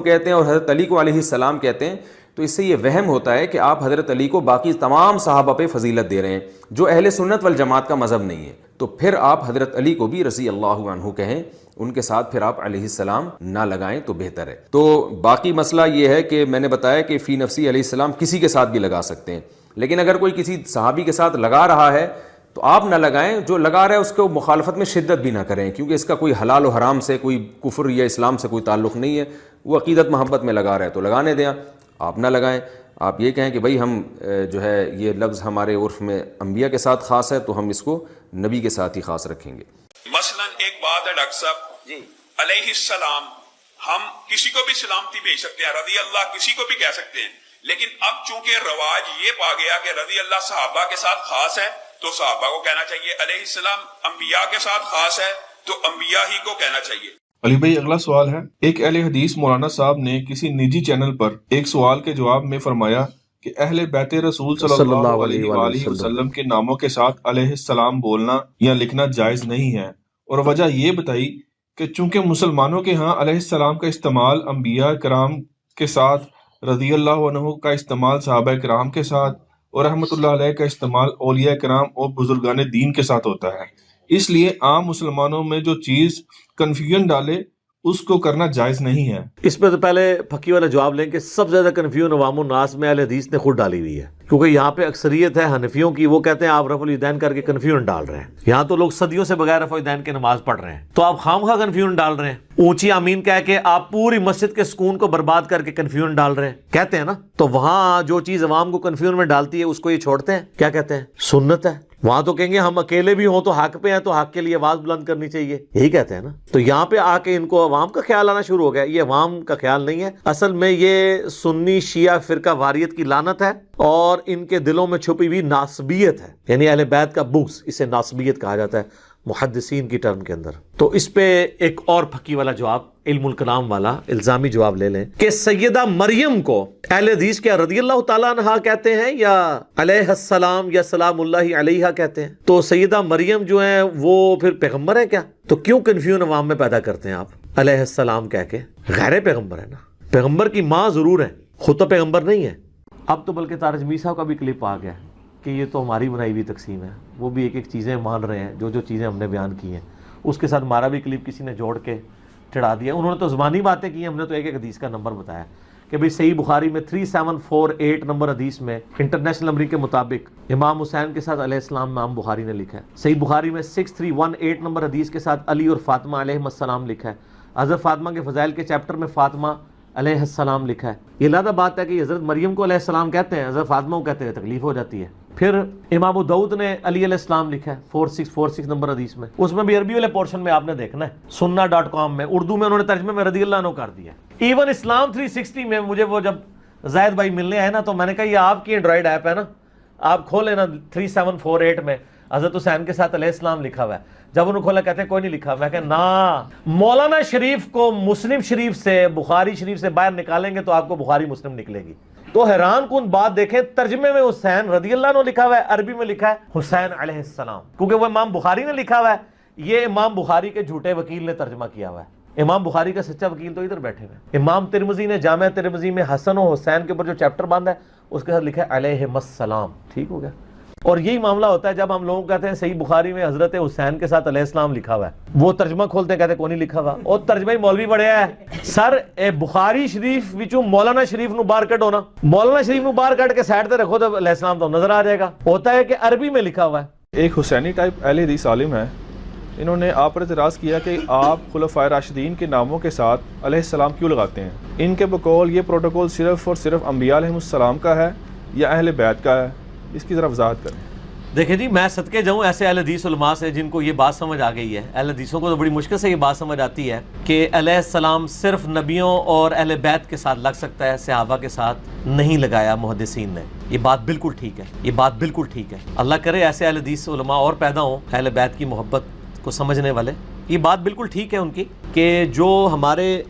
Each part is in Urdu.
کہتے ہیں اور حضرت علی کو علیہ السلام کہتے ہیں، تو اس سے یہ وہم ہوتا ہے کہ آپ حضرت علی کو باقی تمام صحابہ پہ فضیلت دے رہے ہیں، جو اہل سنت والجماعت کا مذہب نہیں ہے، تو پھر آپ حضرت علی کو بھی رضی اللہ عنہ کہیں، ان کے ساتھ پھر آپ علیہ السلام نہ لگائیں تو بہتر ہے۔ تو باقی مسئلہ یہ ہے کہ میں نے بتایا کہ فی نفسی علیہ السلام کسی کے ساتھ بھی لگا سکتے ہیں، لیکن اگر کوئی کسی صحابی کے ساتھ لگا رہا ہے تو آپ نہ لگائیں، جو لگا رہا ہے اس کو مخالفت میں شدت بھی نہ کریں، کیونکہ اس کا کوئی حلال و حرام سے، کوئی کفر یا اسلام سے کوئی تعلق نہیں ہے، وہ عقیدت محبت میں لگا رہا ہے تو لگانے دیں، آپ نہ لگائیں۔ آپ یہ کہیں کہ بھائی ہم جو ہے یہ لفظ ہمارے عرف میں انبیاء کے ساتھ خاص ہے تو ہم اس کو نبی کے ساتھ ہی خاص رکھیں گے۔ مثلا ایک بات ہے ڈاکٹر صاحب جی، علیہ السلام ہم کسی کو بھی سلامتی بھیج سکتے ہیں، رضی اللہ کسی کو بھی کہہ سکتے ہیں، لیکن اب چونکہ رواج یہ پا گیا کہ رضی اللہ صحابہ کے ساتھ خاص ہے تو صحابہ کو کہنا چاہیے، علیہ السلام انبیاء کے ساتھ خاص ہے تو انبیاء ہی کو کہنا چاہیے۔ علی بھائی اگلا سوال ہے، ایک اہل حدیث مولانا صاحب نے کسی نجی چینل پر ایک سوال کے جواب میں فرمایا کہ اہل بیت رسول صلی اللہ علیہ وآلہ وسلم کے ناموں کے ساتھ علیہ السلام بولنا یا لکھنا جائز نہیں ہے، اور وجہ یہ بتائی کہ چونکہ مسلمانوں کے ہاں علیہ السلام کا استعمال انبیاء کرام کے ساتھ، رضی اللہ عنہ کا استعمال صحابہ کرام کے ساتھ، اور رحمۃ اللہ علیہ کا استعمال اولیاء کرام اور بزرگان دین کے ساتھ ہوتا ہے، اس لیے عام مسلمانوں میں جو چیز کنفیوژن ڈالے اس کو کرنا جائز نہیں ہے۔ اس پہ تو پہلے پھکی والا جواب لیں کہ سب سے زیادہ کنفیوژن عوام الناس میں اہل حدیث نے خود ڈالی ہوئی ہے، کیونکہ یہاں پہ اکثریت ہے حنفیوں کی، وہ کہتے ہیں آپ رفع الیدین کر کے کنفیوژن ڈال رہے ہیں، یہاں تو لوگ صدیوں سے بغیر رفع الیدین کے نماز پڑھ رہے ہیں، تو آپ خامخواہ کنفیوژن ڈال رہے ہیں، اونچی آمین کہہ کے آپ پوری مسجد کے سکون کو برباد کر کے کنفیوژن ڈال رہے ہیں، کہتے ہیں نا، تو وہاں جو چیز عوام کو کنفیوژن میں ڈالتی ہے اس کو یہ چھوڑتے ہیں، کیا کہتے ہیں؟ سنت ہے۔ وہاں تو کہیں گے ہم اکیلے بھی ہوں تو حق پہ ہیں تو حق کے لیے آواز بلند کرنی چاہیے، یہی کہتے ہیں نا۔ تو یہاں پہ آ کے ان کو عوام کا خیال آنا شروع ہو گیا، یہ عوام کا خیال نہیں ہے، اصل میں یہ سنی شیعہ فرقہ واریت کی لعنت ہے اور ان کے دلوں میں چھپی ہوئی ناسبیت ہے، یعنی اہل بیت کا بغض، اسے ناسبیت کہا جاتا ہے محدثین کی ٹرم کے اندر۔ تو اس پہ ایک اور پھکی والا جواب، علم الکلام والا الزامی جواب لے لیں کہ سیدہ مریم کو اہل حدیث کیا رضی اللہ تعالیٰ عنہا کہتے ہیں یا علیہ السلام یا سلام اللہ علیہا کہتے ہیں؟ تو سیدہ مریم جو ہیں وہ پھر پیغمبر ہے کیا؟ تو کیوں کنفیوژن عوام میں پیدا کرتے ہیں آپ علیہ السلام کہہ کے؟ غیر پیغمبر ہے نا، پیغمبر کی ماں ضرور ہے، خود تو پیغمبر نہیں ہے۔ اب تو بلکہ طارق جمیل صاحب کا بھی کلپ آ گیا کہ یہ تو ہماری بنائی ہوئی تقسیم ہے، وہ بھی ایک ایک چیزیں مان رہے ہیں، جو چیزیں ہم نے بیان کی ہیں اس کے ساتھ ہمارا بھی کلپ کسی نے جوڑ کے چڑھا دیا۔ انہوں نے تو زبانی باتیں کی، ہم نے تو ایک ایک حدیث کا نمبر بتایا کہ بھئی صحیح بخاری میں 3748 نمبر حدیث میں انٹرنیشنل نمبر کے مطابق امام حسین کے ساتھ علیہ السلام امام بخاری نے لکھا ہے، صحیح بخاری میں 6318 نمبر حدیث کے ساتھ علی اور فاطمہ علیہ السلام لکھا ہے، حضرت فاطمہ کے فضائل کے چیپٹر میں فاطمہ علیہ السلام لکھا ہے۔ یہ علیحدہ بات ہے کہ حضرت مریم کو علیہ السلام کہتے ہیں، حضرت فاطمہ کو کہتے ہیں، تکلیف ہو جاتی ہے۔ پھر امام ابو داؤد نے علی علیہ السلام لکھا ہے 4646 نمبر حدیث میں، اس میں بھی عربی والے پورشن میں آپ نے دیکھنا ہے، sunna.com میں اردو میں انہوں نے ترجمے میں رضی اللہ عنہ کر دیا۔ ایون اسلام 360 میں مجھے وہ جب زید بھائی ملنے آئے نا تو میں نے کہا یہ آپ کی اینڈرائڈ ایپ ہے نا، آپ کھولیں نا 3748 میں حضرت حسین کے ساتھ علیہ السلام لکھا ہوا ہے۔ جب انہوں کھولا کہتے ہیں کوئی نہیں لکھا، میں کہا نا، مولانا شریف کو مسلم شریف سے بخاری شریف سے باہر نکالیں گے تو آپ کو بخاری مسلم نکلے گی۔ تو حیران کن بات دیکھیں، ترجمے میں حسین رضی اللہ عنہ لکھا ہوا ہے، عربی میں لکھا ہے حسین علیہ السلام، کیونکہ وہ امام بخاری نے لکھا ہوا ہے، یہ امام بخاری کے جھوٹے وکیل نے ترجمہ کیا ہوا ہے، امام بخاری کا سچا وکیل تو ادھر بیٹھے ہوئے۔ امام ترمذی نے جامع ترمذی میں حسن و حسین کے اوپر جو چیپٹر باندھا ہے اس کے ساتھ لکھا ہے علیہ السلام، ٹھیک ہو گیا۔ اور یہی معاملہ ہوتا ہے جب ہم لوگوں کو کہتے ہیں صحیح بخاری میں حضرت حسین کے ساتھ علیہ السلام لکھا ہوا ہے، وہ ترجمہ کھولتے ہیں کہتے ہیں کوئی نہیں لکھا ہوا، اور ترجمہ ہی مولوی بڑے ہے سر، بخاری شریف وچوں مولانا شریف نو باہر کڈو نا، مولانا شریف نو باہر کڈ کے سائڈ تے رکھو تو علیہ السلام تو نظر آ جائے گا، ہوتا ہے کہ عربی میں لکھا ہوا ہے۔ ایک حسینی ٹائپ اہل حدیث عالم ہے، انہوں نے آپ پر اعتراض کیا کہ آپ خلفائے راشدین کے ناموں کے ساتھ علیہ السلام کیوں لگاتے ہیں؟ ان کے بقول یہ پروٹوکول صرف اور صرف انبیاء علیہ السلام کا ہے یا اہل بیت کا ہے؟ اس کی ذرا وضاحت کریں۔ دیکھیں جی، میں صدقے جاؤں ایسے اہل حدیث علماء سے جن کو یہ بات سمجھ آ گئی ہے۔ اہل حدیثوں کو تو بڑی مشکل سے یہ بات سمجھ آتی ہے کہ علیہ السلام صرف نبیوں اور اہل بیت کے ساتھ لگ سکتا ہے، صحابہ کے ساتھ نہیں لگایا محدثین نے۔ یہ بات بالکل ٹھیک ہے، یہ بات بالکل ٹھیک ہے، اللہ کرے ایسے اہل حدیث علماء اور پیدا ہوں اہل بیت کی محبت کو سمجھنے والے۔ یہ بات بالکل ٹھیک ہے ان کی کہ جو ہمارے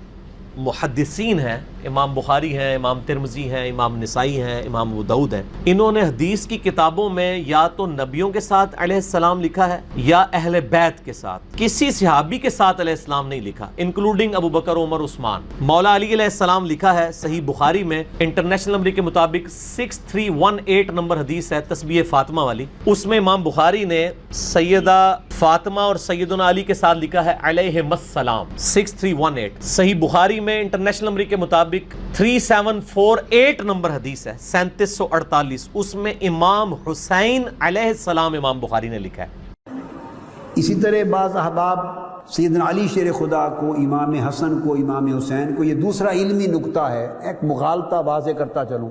محدثین ہیں امام بخاری ہیں، امام ترمذی ہیں، امام نسائی ہیں، امام ابو داؤد ہیں، انہوں نے حدیث کی کتابوں میں یا تو نبیوں کے ساتھ علیہ السلام لکھا ہے یا اہل بیت کے ساتھ، کسی صحابی کے ساتھ علیہ السلام نہیں لکھا، انکلوڈنگ ابو بکر، عمر، عثمان۔ مولا علی علیہ السلام لکھا ہے صحیح بخاری میں، انٹرنیشنل نمبر کے مطابق 6318 نمبر حدیث ہے تسبیح فاطمہ والی، اس میں امام بخاری نے سیدہ فاطمہ اور سیدنا علی کے ساتھ لکھا ہے علیہم السلام 6318۔ صحیح بخاری میں انٹرنیشنل نمبر کے مطابق 3748 نمبر حدیث ہے 3748، اس میں امام حسین علیہ السلام امام بخاری نے لکھا ہے۔ اسی طرح بعض احباب سیدنا علی شیر خدا کو، امام حسن کو، امام حسین کو، یہ دوسرا علمی نکتہ ہے، ایک مغالطہ واضح کرتا چلوں،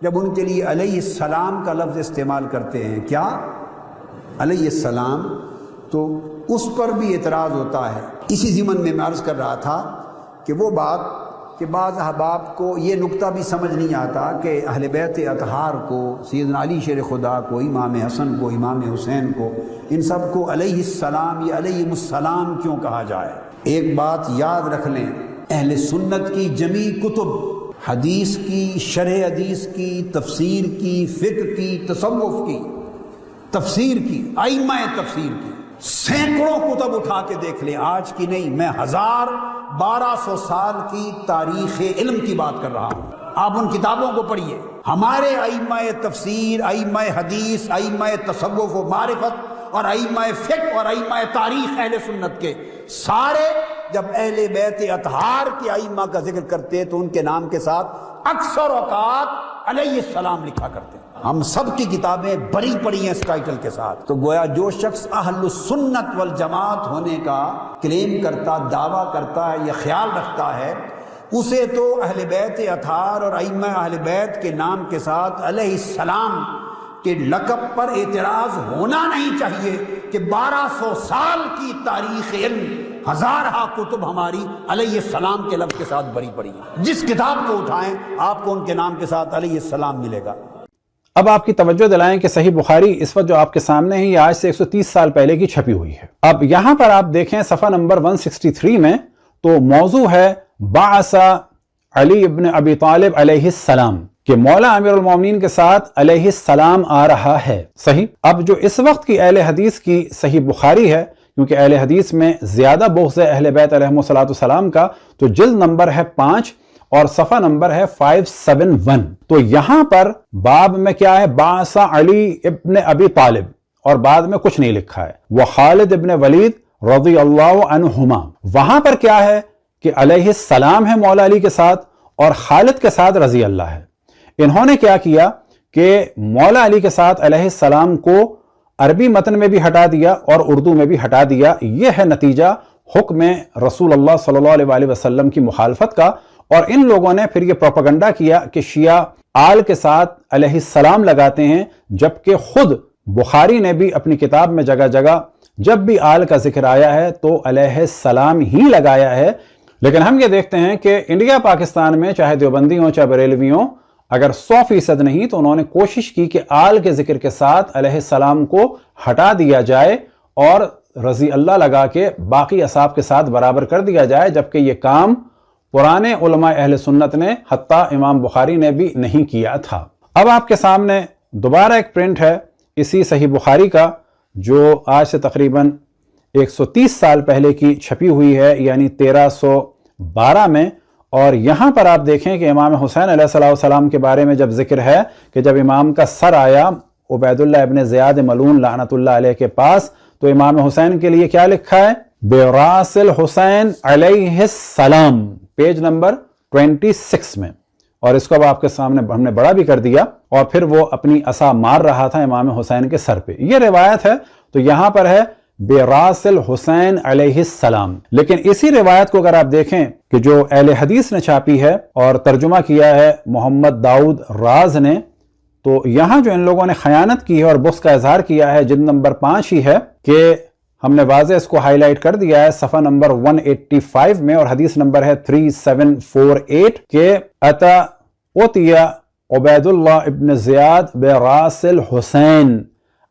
جب ان کے لیے علیہ السلام کا لفظ استعمال کرتے ہیں، کیا علیہ السلام، تو اس پر بھی اعتراض ہوتا ہے۔ اسی ضمن میں عرض کر رہا تھا کہ وہ بات کہ بعض احباب کو یہ نکتہ بھی سمجھ نہیں آتا کہ اہل بیت اطہار کو، سیدنا علی شیر خدا کو، امام حسن کو، امام حسین کو، ان سب کو علیہ السلام یا علیہم السلام کیوں کہا جائے۔ ایک بات یاد رکھ لیں، اہل سنت کی جمیع کتب، حدیث کی، شرح حدیث کی، تفسیر کی، فقہ کی، تصوف کی، تفسیر کی، ائمہ تفسیر کی، سینکڑوں کتب اٹھا کے دیکھ لیں، آج کی نہیں، میں 1200 سال کی تاریخ علم کی بات کر رہا ہوں، آپ ان کتابوں کو پڑھیے۔ ہمارے ائمہ تفسیر، ائمہ حدیث، ائمہ تصوف و معرفت اور ائمہ فقہ اور ائمہ تاریخ اہل سنت کے سارے جب اہل بیت اطہار کے ائمہ کا ذکر کرتے تو ان کے نام کے ساتھ اکثر اوقات علیہ السلام لکھا کرتے۔ ہم سب کی کتابیں بری پڑی ہیں اس ٹائٹل کے ساتھ۔ تو گویا جو شخص اہل السنت والجماعت ہونے کا کلیم کرتا، دعویٰ کرتا ہے یا خیال رکھتا ہے، اسے تو اہل بیت اطہار اور ائمہ اہل بیت کے نام کے ساتھ علیہ السلام کے لقب پر اعتراض ہونا نہیں چاہیے کہ 1200 سال کی تاریخ علم، ہزارہ کتب ہماری علیہ السلام کے لفظ کے ساتھ بری پڑی ہیں۔ جس کتاب کو اٹھائیں آپ کو ان کے نام کے ساتھ علیہ السلام ملے گا۔ اب آپ کی توجہ دلائیں کہ صحیح بخاری اس وقت جو آپ کے سامنے ہے یہ آج سے 130 سال پہلے کی چھپی ہوئی ہے۔ اب یہاں پر آپ دیکھیں صفحہ نمبر 163 میں تو موضوع ہے بعث علی ابن ابی طالب علیہ السلام، کہ مولا امیر المومنین کے ساتھ علیہ السلام آ رہا ہے۔ صحیح، اب جو اس وقت کی اہل حدیث کی صحیح بخاری ہے، کیونکہ اہل حدیث میں زیادہ بغض ہے اہل بیت علیہم السلام کا، تو جلد نمبر ہے 5 اور صفحہ نمبر ہے 571۔ تو یہاں پر باب میں کیا ہے؟ بعث علی ابن ابی طالب، اور بعد میں کچھ نہیں لکھا ہے، وہ خالد ابن ولید رضی اللہ عنہما۔ وہاں پر کیا ہے کہ علیہ السلام ہے مولا علی کے ساتھ اور خالد کے ساتھ رضی اللہ ہے۔ انہوں نے کیا کیا کہ مولا علی کے ساتھ علیہ السلام کو عربی متن میں بھی ہٹا دیا اور اردو میں بھی ہٹا دیا۔ یہ ہے نتیجہ حکم رسول اللہ صلی اللہ علیہ وآلہ وسلم کی مخالفت کا۔ اور ان لوگوں نے پھر یہ پروپیگنڈا کیا کہ شیعہ آل کے ساتھ علیہ السلام لگاتے ہیں، جبکہ خود بخاری نے بھی اپنی کتاب میں جگہ جگہ جب بھی آل کا ذکر آیا ہے تو علیہ السلام ہی لگایا ہے۔ لیکن ہم یہ دیکھتے ہیں کہ انڈیا پاکستان میں چاہے دیوبندی ہوں چاہے بریلوی ہوں، اگر 100% نہیں تو انہوں نے کوشش کی کہ آل کے ذکر کے ساتھ علیہ السلام کو ہٹا دیا جائے اور رضی اللہ لگا کے باقی اصحاب کے ساتھ برابر کر دیا جائے، جبکہ یہ کام پرانے علماء اہل سنت نے، حتیٰ امام بخاری نے بھی نہیں کیا تھا۔ اب آپ کے سامنے دوبارہ ایک پرنٹ ہے اسی صحیح بخاری کا، جو آج سے تقریباً 130 سال پہلے کی چھپی ہوئی ہے، یعنی 1312 میں۔ اور یہاں پر آپ دیکھیں کہ امام حسین علیہ السلام کے بارے میں جب ذکر ہے کہ جب امام کا سر آیا عبید اللہ ابن زیاد ملعون لعنت اللہ علیہ کے پاس، تو امام حسین کے لیے کیا لکھا ہے؟ براس الحسین علیہ السلام، پیج نمبر 26 میں۔ اور اس کو اب آپ کے سامنے ہم نے بڑا بھی کر دیا، اور پھر وہ اپنی عصا مار رہا تھا امام حسین کے سر پہ۔ یہ روایت ہے، تو یہاں پر ہے براس الحسین علیہ السلام۔ لیکن اسی روایت کو اگر آپ دیکھیں کہ جو اہل حدیث نے چھاپی ہے اور ترجمہ کیا ہے محمد داؤد راز نے، تو یہاں جو ان لوگوں نے خیانت کی ہے اور بغض کا اظہار کیا ہے، جلد نمبر 5 ہی ہے، کہ ہم نے واضح اس کو ہائی لائٹ کر دیا ہے صفحہ نمبر 185 میں، اور حدیث نمبر ہے 3748 کہ اوتیا عبید اللہ ابن زیاد براس الحسین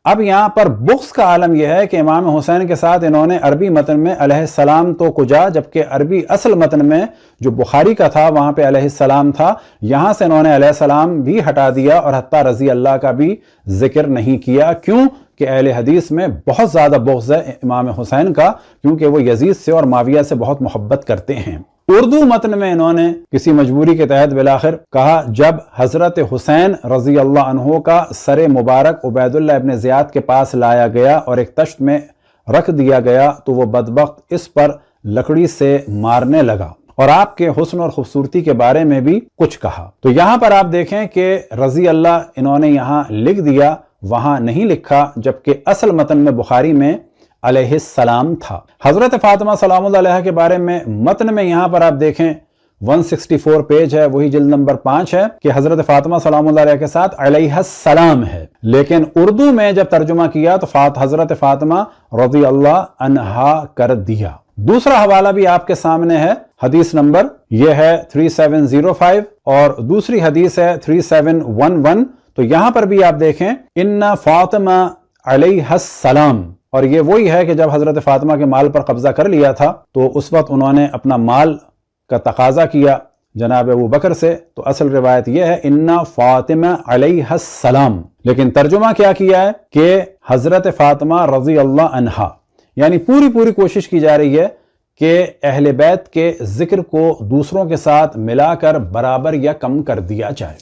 اب یہاں پر بغض کا عالم یہ ہے کہ امام حسین کے ساتھ انہوں نے عربی متن میں علیہ السلام تو کجا، جبکہ عربی اصل متن میں جو بخاری کا تھا وہاں پہ علیہ السلام تھا، یہاں سے انہوں نے علیہ السلام بھی ہٹا دیا اور حتیٰ رضی اللہ کا بھی ذکر نہیں کیا۔ کیوں کہ اہل حدیث میں بہت زیادہ بغض ہے امام حسین کا، کیونکہ وہ یزید سے اور معاویہ سے بہت محبت کرتے ہیں۔ اردو متن میں انہوں نے کسی مجبوری کے تحت بالآخر کہا جب حضرت حسین رضی اللہ عنہ کا سر مبارک عبید اللہ ابن زیاد کے پاس لایا گیا اور ایک تشت میں رکھ دیا گیا تو وہ بدبخت اس پر لکڑی سے مارنے لگا اور آپ کے حسن اور خوبصورتی کے بارے میں بھی کچھ کہا۔ تو یہاں پر آپ دیکھیں کہ رضی اللہ انہوں نے یہاں لکھ دیا، وہاں نہیں لکھا، جبکہ اصل متن میں بخاری میں علیہ السلام تھا۔ حضرت فاطمہ سلام اللہ علیہ کے بارے میں متن میں یہاں پر آپ دیکھیں 164 پیج ہے، وہی جلد نمبر 5 ہے کہ حضرت فاطمہ سلام اللہ علیہ کے ساتھ علیہ السلام ہے، لیکن اردو میں جب ترجمہ کیا تو حضرت فاطمہ رضی اللہ عنہا کر دیا۔ دوسرا حوالہ بھی آپ کے سامنے ہے، حدیث نمبر یہ ہے 3705 اور دوسری حدیث ہے 3711۔ تو یہاں پر بھی آپ دیکھیں ان فاطمہ علیہ السلام، اور یہ وہی ہے کہ جب حضرت فاطمہ کے مال پر قبضہ کر لیا تھا تو اس وقت انہوں نے اپنا مال کا تقاضا کیا جناب ابو بکر سے، تو اصل روایت یہ ہے ان فاطمہ علیہ السلام، لیکن ترجمہ کیا کیا ہے کہ حضرت فاطمہ رضی اللہ عنہا، یعنی پوری کوشش کی جا رہی ہے کہ اہل بیت کے ذکر کو دوسروں کے ساتھ ملا کر برابر یا کم کر دیا جائے۔